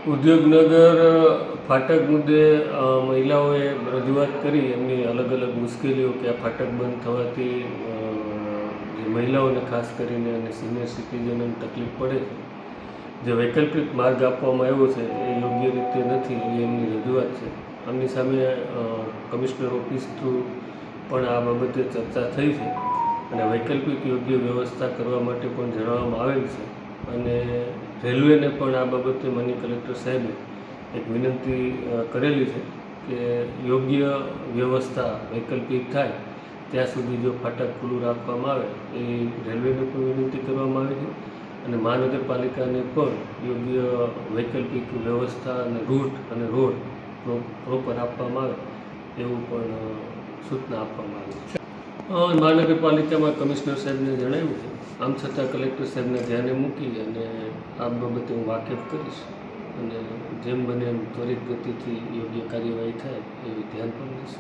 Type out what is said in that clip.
ઉદ્યોગનગર ફાટક મુદ્દે મહિલાઓએ રજૂઆત કરી એમની અલગ અલગ મુશ્કેલીઓ કે આ ફાટક બંધ થવાથી જે મહિલાઓને ખાસ કરીને અને સિનિયર સિટીઝનોને તકલીફ પડે છે, જે વૈકલ્પિક માર્ગ આપવામાં આવ્યો છે એ યોગ્ય રીતે નથી એ એમની રજૂઆત છે. આમની સામે કમિશનર ઓફિસ થ્રુ પણ આ બાબતે ચર્ચા થઈ છે અને વૈકલ્પિક યોગ્ય વ્યવસ્થા કરવા માટે પણ જણાવવામાં આવેલ છે અને રેલવેને પણ આ બાબતે માનનીય કલેક્ટર સાહેબે એક વિનંતી કરેલી છે કે યોગ્ય વ્યવસ્થા વૈકલ્પિક થાય ત્યાં સુધી જો ફાટક ખુલ્લું રાખવામાં આવે એ રેલવેને પણ વિનંતી કરવામાં આવી છે અને મહાનગરપાલિકાને પણ યોગ્ય વૈકલ્પિક વ્યવસ્થા અને રૂટ અને રોડ પ્રોપર આપવામાં આવે એવું પણ સૂચના આપવામાં આવી છે. મહાનગરપાલિકામાં કમિશનર સાહેબને જણાવ્યું છે, આમ છતાં કલેક્ટર સાહેબને ધ્યાને મૂકી અને આ બાબતે હું વાકેફ કરીશ અને જેમ બને એમ ત્વરિત ગતિથી યોગ્ય કાર્યવાહી થાય એવી ધ્યાન પણ લઈશ.